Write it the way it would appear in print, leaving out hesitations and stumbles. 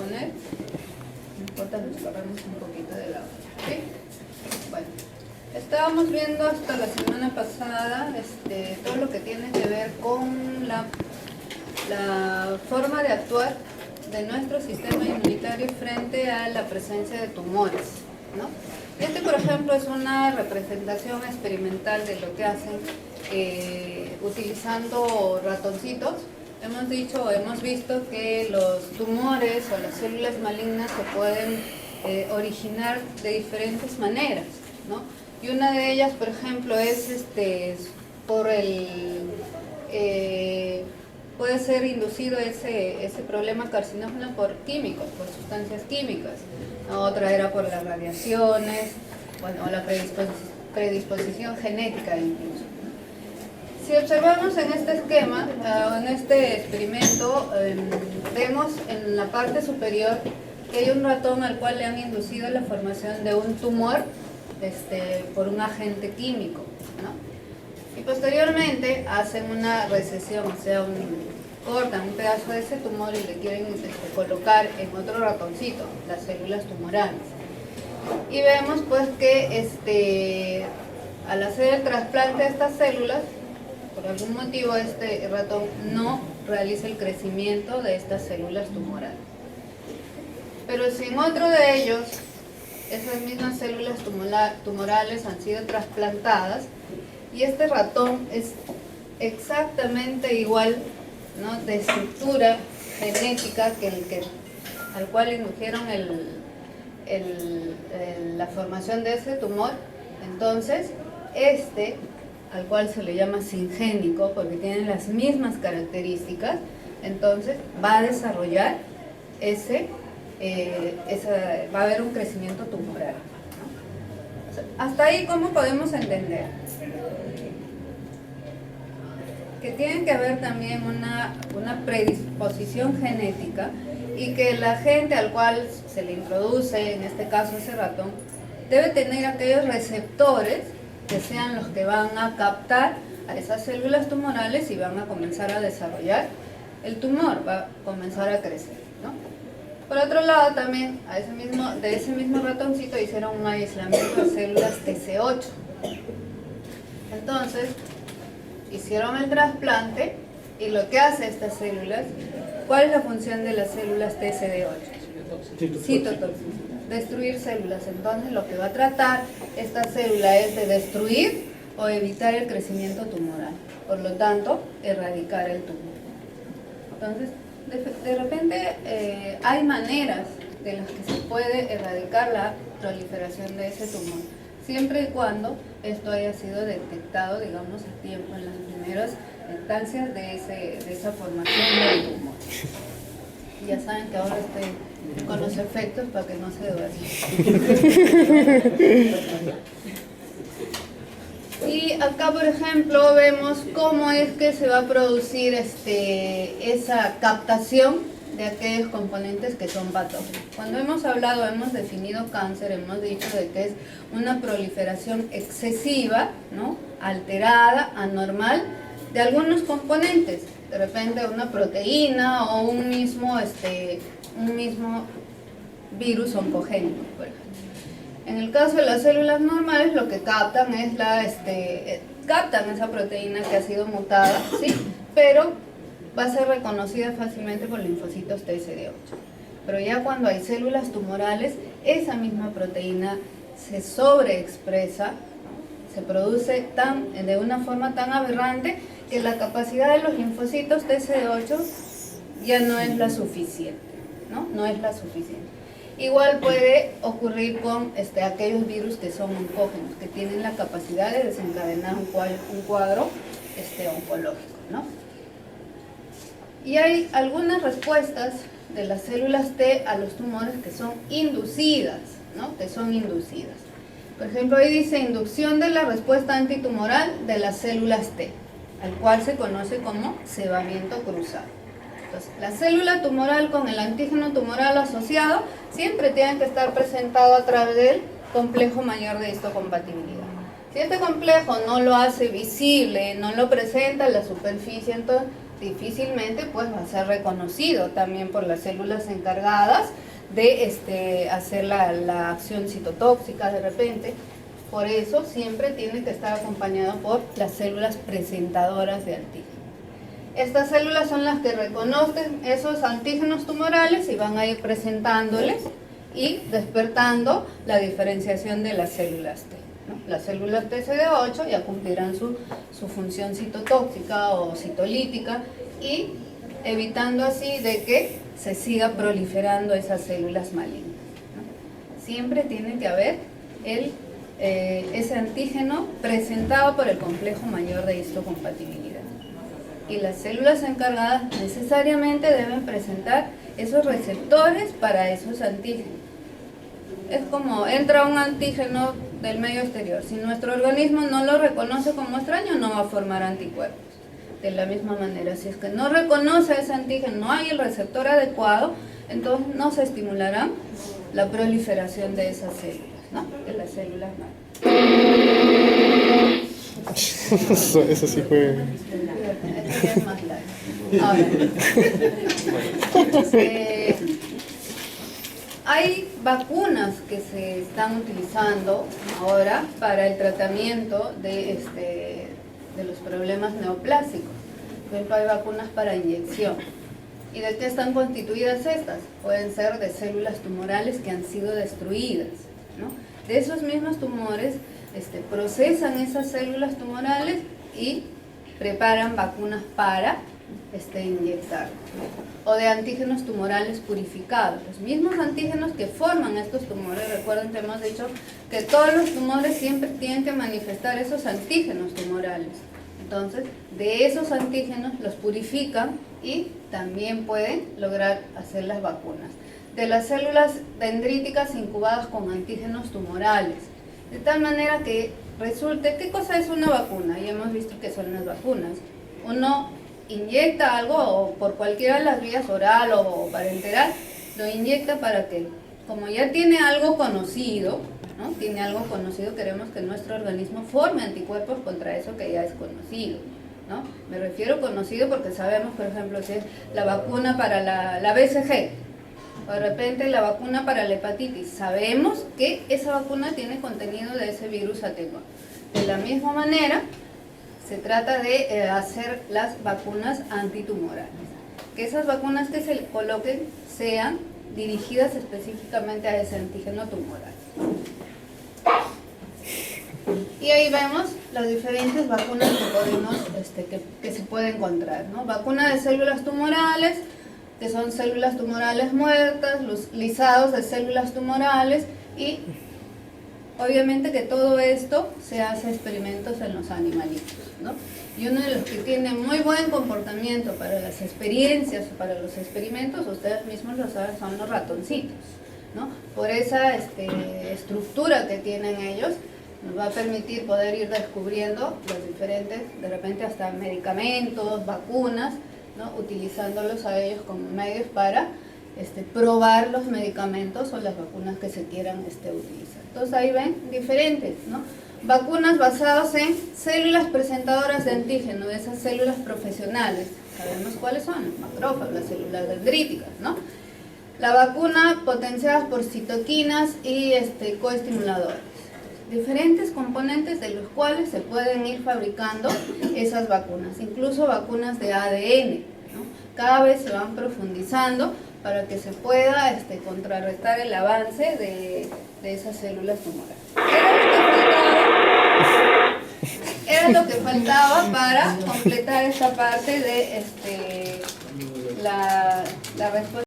poner. No importa, nos corremos un poquito de lado. ¿Sí? Bueno, estábamos viendo hasta la semana pasada todo lo que tiene que ver con la forma de actuar de nuestro sistema inmunitario frente a la presencia de tumores, ¿no? Por ejemplo, es una representación experimental de lo que hacen utilizando ratoncitos. Hemos visto que los tumores o las células malignas se pueden originar de diferentes maneras, ¿no? Y una de ellas, por ejemplo, es por puede ser inducido ese problema carcinógeno por químicos, por sustancias químicas. Otra era por las radiaciones, bueno, o la predisposición genética incluso. Si observamos en este esquema, en este experimento, vemos en la parte superior que hay un ratón al cual le han inducido la formación de un tumor por un agente químico, ¿no? Y posteriormente hacen una recesión, o sea, cortan un pedazo de ese tumor y le quieren colocar en otro ratoncito, las células tumorales. Y vemos pues que al hacer el trasplante de estas células, por algún motivo este ratón no realiza el crecimiento de estas células tumorales. Pero si en otro de ellos, esas mismas células tumorales han sido trasplantadas, y este ratón es exactamente igual, ¿no?, de estructura genética que al cual indujeron la formación de ese tumor, entonces al cual se le llama singénico porque tienen las mismas características, entonces va a desarrollar va a haber un crecimiento tumoral, ¿no? O sea, hasta ahí, ¿cómo podemos entender? Que tiene que haber también una predisposición genética y que el agente al cual se le introduce, en este caso ese ratón, debe tener aquellos receptores que sean los que van a captar a esas células tumorales y van a comenzar a desarrollar el tumor, va a comenzar a crecer, ¿no? Por otro lado, también de ese mismo ratoncito hicieron un aislamiento de células TC8. Entonces, hicieron el trasplante y lo que hace estas células, ¿cuál es la función de las células TCD8? Citotoxina. Destruir células. Entonces lo que va a tratar esta célula es de destruir o evitar el crecimiento tumoral, por lo tanto erradicar el tumor. Entonces de repente hay maneras de las que se puede erradicar la proliferación de ese tumor, siempre y cuando esto haya sido detectado, digamos, a tiempo en las primeras instancias de esa formación del tumor. Ya saben que ahora estoy con los efectos para que no se duerman. Y acá, por ejemplo, vemos cómo es que se va a producir esa captación de aquellos componentes que son patógenos. Cuando hemos definido cáncer, hemos dicho de que es una proliferación excesiva, ¿no?, alterada, anormal, de algunos componentes, de repente una proteína o un mismo virus oncogénico, por ejemplo. En el caso de las células normales, lo que captan es captan esa proteína que ha sido mutada, ¿sí?, pero va a ser reconocida fácilmente por linfocitos TCD8. Pero ya cuando hay células tumorales, esa misma proteína se sobreexpresa, se produce de una forma tan aberrante que la capacidad de los linfocitos TCD8 ya no es la suficiente, ¿no? No es la suficiente. Igual puede ocurrir con aquellos virus que son oncógenos, que tienen la capacidad de desencadenar un cuadro oncológico, ¿no? Y hay algunas respuestas de las células T a los tumores que son inducidas, ¿no?, que son inducidas. Por ejemplo, ahí dice inducción de la respuesta antitumoral de las células T, al cual se conoce como cebamiento cruzado. Entonces, la célula tumoral con el antígeno tumoral asociado siempre tiene que estar presentado a través del complejo mayor de histocompatibilidad. Si este complejo no lo hace visible, no lo presenta en la superficie, entonces difícilmente pues va a ser reconocido también por las células encargadas de hacer la acción citotóxica de repente. Por eso siempre tiene que estar acompañado por las células presentadoras de antígenos. Estas células son las que reconocen esos antígenos tumorales y van a ir presentándoles y despertando la diferenciación de las células T, ¿no? Las células TCD8 ya cumplirán su función citotóxica o citolítica y evitando así de que se siga proliferando esas células malignas, ¿no? Siempre tiene que haber ese antígeno presentado por el complejo mayor de histocompatibilidad. Y las células encargadas necesariamente deben presentar esos receptores para esos antígenos. Es como entra un antígeno del medio exterior. Si nuestro organismo no lo reconoce como extraño, no va a formar anticuerpos. De la misma manera, si es que no reconoce ese antígeno, no hay el receptor adecuado, entonces no se estimulará la proliferación de esas células, ¿no? De las células madre. Eso sí fue... Esto ya es más largo. Ahora, hay vacunas que se están utilizando ahora para el tratamiento de los problemas neoplásicos. Por ejemplo, hay vacunas para inyección. ¿Y de qué están constituidas estas? Pueden ser de células tumorales que han sido destruidas, ¿no? De esos mismos tumores procesan esas células tumorales y preparan vacunas para inyectar, ¿no? O de antígenos tumorales purificados, los mismos antígenos que forman estos tumores. Recuerden que hemos dicho que todos los tumores siempre tienen que manifestar esos antígenos tumorales. Entonces, de esos antígenos los purifican y también pueden lograr hacer las vacunas. De las células dendríticas incubadas con antígenos tumorales, de tal manera que resulte, ¿qué cosa es una vacuna? Ya hemos visto que son las vacunas. Uno inyecta algo o por cualquiera de las vías, oral o parenteral, lo inyecta para que, como ya tiene algo conocido, ¿no? Tiene algo conocido, queremos que nuestro organismo forme anticuerpos contra eso que ya es conocido, ¿no? Me refiero conocido porque sabemos, por ejemplo, si es la vacuna para la BCG, o de repente la vacuna para la hepatitis, sabemos que esa vacuna tiene contenido de ese virus atenuado. De la misma manera, se trata de hacer las vacunas antitumorales. Que esas vacunas que se coloquen sean dirigidas específicamente a ese antígeno tumoral. Y ahí vemos las diferentes vacunas que podemos, que se puede encontrar, ¿no? Vacuna de células tumorales, que son células tumorales muertas, los lisados de células tumorales, y obviamente que todo esto se hace experimentos en los animalitos, ¿no? Y uno de los que tiene muy buen comportamiento para las experiencias, para los experimentos, ustedes mismos lo saben, son los ratoncitos, ¿no? Por esa estructura que tienen ellos, nos va a permitir poder ir descubriendo los diferentes, de repente hasta medicamentos, vacunas, ¿no? Utilizándolos a ellos como medios para probar los medicamentos o las vacunas que se quieran utilizar. Entonces ahí ven diferentes, ¿no? Vacunas basadas en células presentadoras de antígeno, de esas células profesionales. Sabemos cuáles son, los macrófagos, las células dendríticas, ¿no? La vacuna potenciadas por citoquinas y coestimuladores. Diferentes componentes de los cuales se pueden ir fabricando esas vacunas, incluso vacunas de ADN, ¿no? Cada vez se van profundizando para que se pueda contrarrestar el avance de esas células tumorales. Era lo que faltaba para completar esta parte de la respuesta.